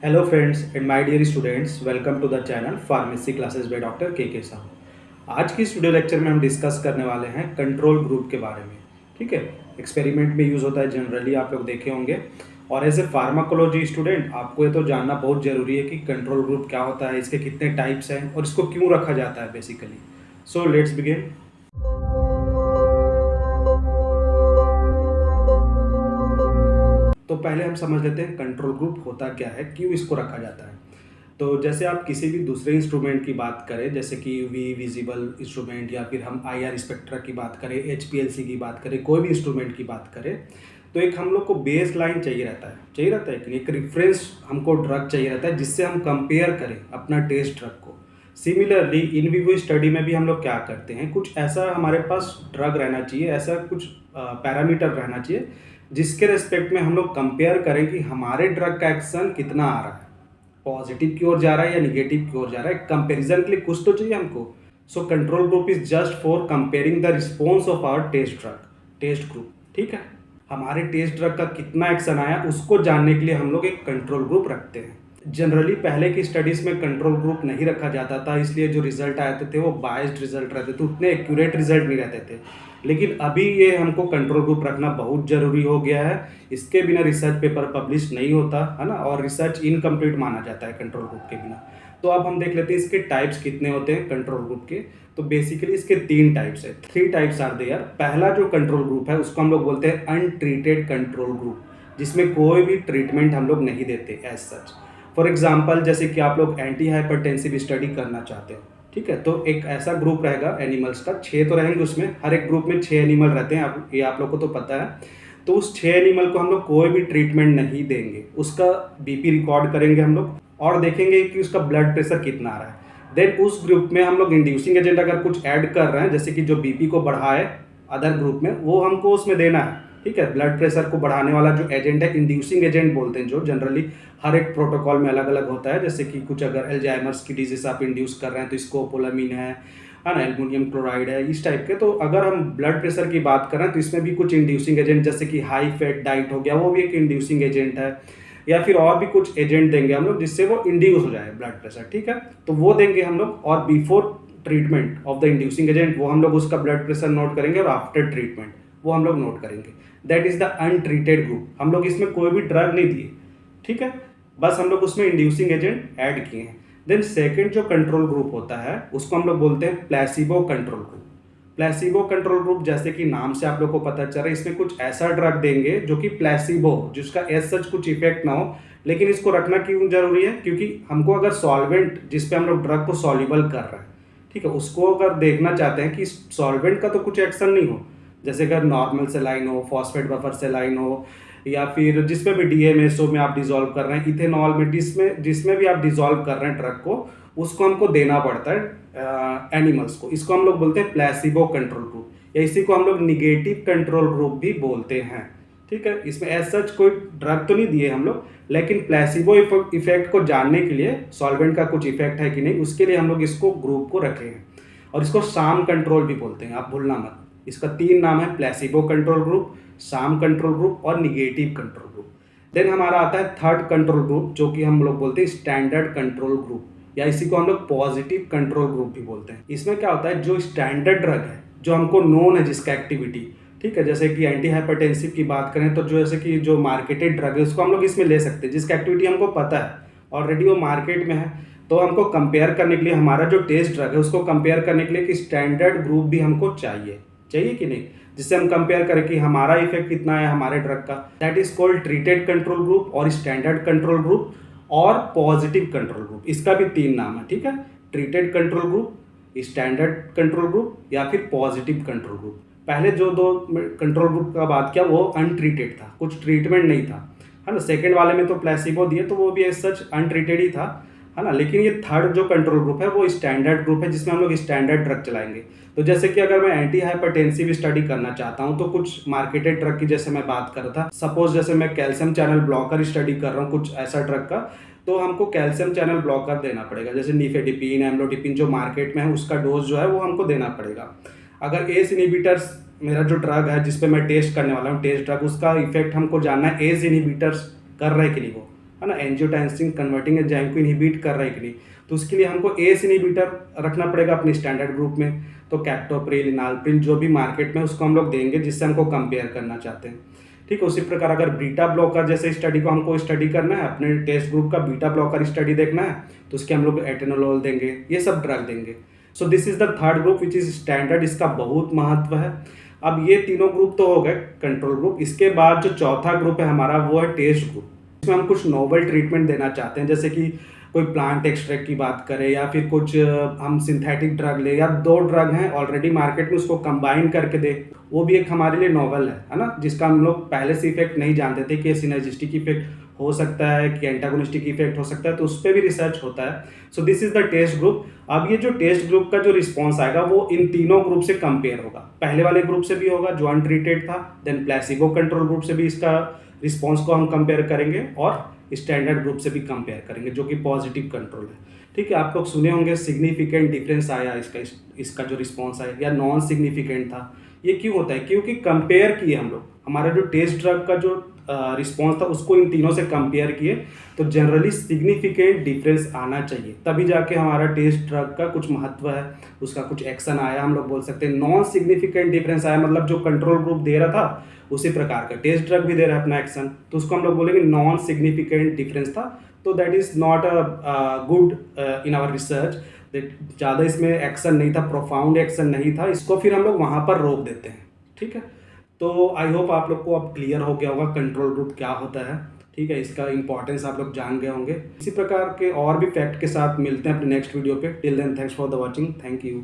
Hello friends and my dear students, welcome to the channel pharmacy classes by doctor K Sahu. आज की studio lecture में हम discuss करने वाले हैं कंट्रोल ग्रुप के बारे में। ठीक है, एक्सपेरिमेंट में यूज़ होता है, जनरली आप लोग देखे होंगे। और एज ए फार्माकोलॉजी स्टूडेंट आपको ये तो जानना बहुत ज़रूरी है कि कंट्रोल ग्रुप क्या होता है, इसके कितने टाइप्स हैं और इसको क्यों रखा जाता है बेसिकली। So let's begin. तो पहले हम समझ लेते हैं कंट्रोल ग्रुप होता क्या है, क्यों इसको रखा जाता है। तो जैसे आप किसी भी दूसरे इंस्ट्रूमेंट की बात करें, जैसे कि विजिबल इंस्ट्रूमेंट या फिर हम IR स्पेक्ट्रा की बात करें, HPLC की बात करें, कोई भी इंस्ट्रूमेंट की बात करें, तो एक हम लोग को बेस लाइन चाहिए रहता है कि एक रेफरेंस हमको ड्रग चाहिए रहता है जिससे हम कंपेयर करें अपना टेस्ट ड्रग को। सिमिलरली इन विवो स्टडी में भी हम लोग क्या करते हैं, कुछ ऐसा हमारे पास ड्रग रहना चाहिए, ऐसा कुछ पैरामीटर रहना चाहिए जिसके रेस्पेक्ट में हम लोग कंपेयर करें कि हमारे ड्रग का एक्शन कितना आ रहा है, पॉजिटिव की ओर जा रहा है या निगेटिव की ओर जा रहा है। कंपैरिजन के लिए कुछ तो चाहिए हमको। So control group is just for comparing the response of our test group. ठीक है, हमारे टेस्ट ड्रग का कितना एक्शन आया उसको जानने के लिए हम लोग एक कंट्रोल ग्रुप रखते हैं। जनरली पहले की स्टडीज़ में कंट्रोल ग्रुप नहीं रखा जाता था, इसलिए जो रिजल्ट आते थे वो बायस्ड रिजल्ट रहते थे, उतने एक्यूरेट रिजल्ट नहीं रहते थे। लेकिन अभी ये हमको कंट्रोल ग्रुप रखना बहुत ज़रूरी हो गया है। इसके बिना रिसर्च पेपर पब्लिश नहीं होता है ना, और रिसर्च इनकम्प्लीट माना जाता है कंट्रोल ग्रुप के बिना। तो अब हम देख लेते हैं इसके टाइप्स कितने होते हैं कंट्रोल ग्रुप के। तो बेसिकली इसके 3 टाइप्स है, 3 टाइप्स आर देयर। पहला जो कंट्रोल ग्रुप है उसको हम लोग बोलते हैं अनट्रीटेड कंट्रोल ग्रुप, जिसमें कोई भी ट्रीटमेंट हम लोग नहीं देते एज सच। फॉर एग्जाम्पल, जैसे कि आप लोग एंटी हाइपरटेंसिव स्टडी करना चाहते हो, ठीक है, तो एक ऐसा ग्रुप रहेगा एनिमल्स का, 6 तो रहेंगे उसमें, हर एक ग्रुप में 6 एनिमल रहते हैं, ये आप लोग को तो पता है। तो उस 6 एनिमल को हम लोग कोई भी ट्रीटमेंट नहीं देंगे, उसका बीपी रिकॉर्ड करेंगे हम लोग और देखेंगे कि उसका ब्लड प्रेशर कितना आ रहा है। देन उस ग्रुप में हम लोग इंड्यूसिंग एजेंट अगर कुछ ऐड कर रहे हैं, जैसे कि जो बीपी को बढ़ाए अदर ग्रुप में, वो हमको उसमें देना है। ठीक है, ब्लड प्रेशर को बढ़ाने वाला जो एजेंट है, इंड्यूसिंग एजेंट बोलते हैं, जो जनरली हर एक प्रोटोकॉल में अलग अलग होता है। जैसे कि कुछ अगर एल्जाइमर्स की डिजीज आप इंड्यूस कर रहे हैं तो स्कोपोलामिन है ना, एल्युमिनियम क्लोराइड है, इस टाइप के। तो अगर हम ब्लड प्रेशर की बात करें तो इसमें भी कुछ इंड्यूसिंग एजेंट, जैसे कि हाई फैट डाइट हो गया, वो भी एक इंड्यूसिंग एजेंट है। या फिर और भी कुछ एजेंट देंगे हम लोग जिससे वो इंड्यूस हो जाए ब्लड प्रेशर। ठीक है, तो वो देंगे हम लोग, और before treatment of the inducing agent वो हम लोग उसका ब्लड प्रेशर नोट करेंगे, और आफ्टर ट्रीटमेंट वो हम लोग नोट करेंगे। That is the untreated group. हम लोग इसमें कोई भी ड्रग नहीं दिए, ठीक है, बस हम लोग उसमें इंड्यूसिंग एजेंट ऐड किए हैं। देन सेकंड जो कंट्रोल ग्रुप होता है उसको हम लोग बोलते हैं placebo control group. Placebo control group, जैसे कि नाम से आप लोग को पता चल रहा है, इसमें कुछ ऐसा ड्रग देंगे जो कि प्लेसिबो, जिसका एज सच कुछ इफेक्ट ना हो। लेकिन इसको रखना क्यों जरूरी है, क्योंकि हमको अगर सॉल्वेंट जिसपे हम लोग ड्रग को सॉल्युबल कर रहे हैं, ठीक है, उसको अगर देखना चाहते हैं कि सॉल्वेंट का तो कुछ एक्शन नहीं हो, जैसे अगर नॉर्मल सेलाइन हो, फॉस्फेट बफर सेलाइन हो, या फिर जिसमें भी DMSO में आप डिजोल्व कर रहे हैं, इथेनॉल में, जिसमें भी आप डिजोल्व कर रहे हैं ड्रग को, उसको हमको देना पड़ता है एनिमल्स को। इसको हम लोग बोलते हैं प्लेसिबो कंट्रोल ग्रुप, या इसी को हम लोग निगेटिव कंट्रोल ग्रुप भी बोलते हैं। ठीक है, इसमें एज सच कोई ड्रग तो नहीं दिए हम लोग, लेकिन प्लेसिबो इफेक्ट को जानने के लिए, सॉल्वेंट का कुछ इफेक्ट है कि नहीं, उसके लिए हम लोग इसको ग्रुप को रखे हैं। और इसको शाम कंट्रोल भी बोलते हैं, आप भूलना मत। इसका 3 नाम है, प्लेसिबो कंट्रोल ग्रुप, शाम कंट्रोल ग्रुप और निगेटिव कंट्रोल ग्रुप। देन हमारा आता है थर्ड कंट्रोल ग्रुप, जो कि हम लोग बोलते हैं स्टैंडर्ड कंट्रोल ग्रुप, या इसी को हम लोग पॉजिटिव कंट्रोल ग्रुप भी बोलते हैं। इसमें क्या होता है, जो स्टैंडर्ड ड्रग है, जो हमको नोन है जिसका एक्टिविटी, ठीक है, जैसे कि एंटी हाइपरटेंसिव की बात करें तो जैसे कि जो मार्केटेड ड्रग है उसको हम लोग इसमें ले सकते हैं, जिसका एक्टिविटी हमको पता है, ऑलरेडी वो मार्केट में है। तो हमको कंपेयर करने के लिए, हमारा जो टेस्ट ड्रग है उसको कंपेयर करने के लिए कि स्टैंडर्ड ग्रुप भी हमको चाहिए कि नहीं, जिससे हम कंपेयर करें कि हमारा इफेक्ट कितना है हमारे ड्रग का। That is called treated control group, और स्टैंडर्ड कंट्रोल ग्रुप, और पॉजिटिव कंट्रोल ग्रुप। इसका भी 3 नाम है, ठीक है, treated control group, standard control group, या फिर पॉजिटिव कंट्रोल ग्रुप। पहले जो 2 कंट्रोल ग्रुप का बात किया वो अनट्रीटेड था, कुछ ट्रीटमेंट नहीं था, है ना। सेकेंड वाले में तो प्लेसिबो दिए, तो वो भी एज सच अनट्रीटेड ही था, है ना। लेकिन ये थर्ड जो कंट्रोल ग्रुप है वो स्टैंडर्ड ग्रुप है, जिसमें हम लोग स्टैंडर्ड ड्रग चलाएंगे। तो जैसे कि अगर मैं एंटी हाइपरटेंसिव स्टडी करना चाहता हूँ, तो कुछ मार्केटेड ड्रग की जैसे मैं बात कर रहा था, सपोज जैसे मैं कैल्शियम चैनल ब्लॉकर स्टडी कर रहा हूँ कुछ ऐसा ड्रग का, तो हमको कैल्शियम चैनल ब्लॉकर देना पड़ेगा, जैसे निफेडिपिन, एम्लोडिपिन जो मार्केट में है, उसका डोज जो है वो हमको देना पड़ेगा। अगर एस इनहिबिटर्स मेरा जो ड्रग है जिसपे मैं टेस्ट करने वाला हूँ, टेस्ट ड्रग, उसका इफेक्ट हमको जानना है, एज इनहिबिटर्स कर रहे हैं कि नहीं वो, है ना, एंजियोटेंसिन कन्वर्टिंग एंजाइम को इनहिबिट कर रहा है कि नहीं। तो उसके लिए हमको एस इनहिबिटर रखना पड़ेगा अपने स्टैंडर्ड ग्रुप में। तो कैप्टोप्रिल, इनालप्रिल जो भी मार्केट में उसको हम लोग देंगे जिससे हमको कंपेयर करना चाहते हैं। ठीक है, उसी प्रकार अगर बीटा ब्लॉकर जैसे स्टडी को हमको स्टडी करना है, अपने टेस्ट ग्रुप का बीटा ब्लॉकर स्टडी देखना है, तो उसके हम लोग एटेनोलोल देंगे, ये सब ड्रग देंगे। सो this is the third group which is standard, इसका बहुत महत्व है। अब ये तीनों ग्रुप तो हो गए कंट्रोल ग्रुप। इसके बाद जो चौथा ग्रुप है हमारा वो है टेस्ट ग्रुप। इसमें हम कुछ नोवेल ट्रीटमेंट देना चाहते हैं, जैसे कि कोई प्लांट एक्सट्रैक्ट की बात करें या फिर कुछ हम सिंथेटिक ड्रग ले, या दो ड्रग हैं ऑलरेडी मार्केट में उसको कंबाइन करके दे, वो भी एक हमारे लिए नोवेल है ना, जिसका हम लोग पहले से इफेक्ट नहीं जानते थे कि सिनर्जिस्टिक इफेक्ट हो सकता है कि एंटागोनिस्टिक इफेक्ट हो सकता है, तो उस पर भी रिसर्च होता है। So this is the test group. अब ये जो टेस्ट ग्रुप का जो रिस्पॉन्स आएगा वो इन तीनों ग्रुप से कंपेयर होगा। पहले वाले ग्रुप से भी होगा जो अनट्रीटेड था, देन प्लेसिबो कंट्रोल ग्रुप से भी इसका रिस्पॉन्स को हम कंपेयर करेंगे, और स्टैंडर्ड ग्रुप से भी कंपेयर करेंगे जो कि पॉजिटिव कंट्रोल है। ठीक है, आप लोग सुने होंगे सिग्निफिकेंट डिफरेंस आया इसका जो रिस्पॉन्स आया, या नॉन सिग्निफिकेंट था। ये क्यों होता है? क्योंकि कंपेयर किए हम लोग, हमारा जो टेस्ट ड्रग का जो रिस्पॉन्स था उसको इन तीनों से कंपेयर किए, तो जनरली सिग्निफिकेंट डिफरेंस आना चाहिए, तभी जाके हमारा टेस्ट ड्रग का कुछ महत्व है, उसका कुछ एक्शन आया, हम लोग बोल सकते हैं। नॉन सिग्निफिकेंट डिफरेंस आया मतलब जो कंट्रोल ग्रुप दे रहा था उसी प्रकार का टेस्ट ड्रग भी दे रहा है अपना एक्शन, तो उसको हम लोग बोलेंगे नॉन सिग्निफिकेंट डिफरेंस था। तो that is not a good in our research, that ज़्यादा इसमें एक्शन नहीं था, प्रोफाउंड एक्शन नहीं था, इसको फिर हम लोग वहाँ पर रोक देते हैं। ठीक है, तो आई होप आप लोग को अब क्लियर हो गया होगा कंट्रोल ग्रुप क्या होता है। ठीक है, इसका इंपॉर्टेंस आप लोग जान गए होंगे। इसी प्रकार के और भी फैक्ट के साथ मिलते हैं अपने नेक्स्ट वीडियो पे। Till then thanks for the watching, thank you.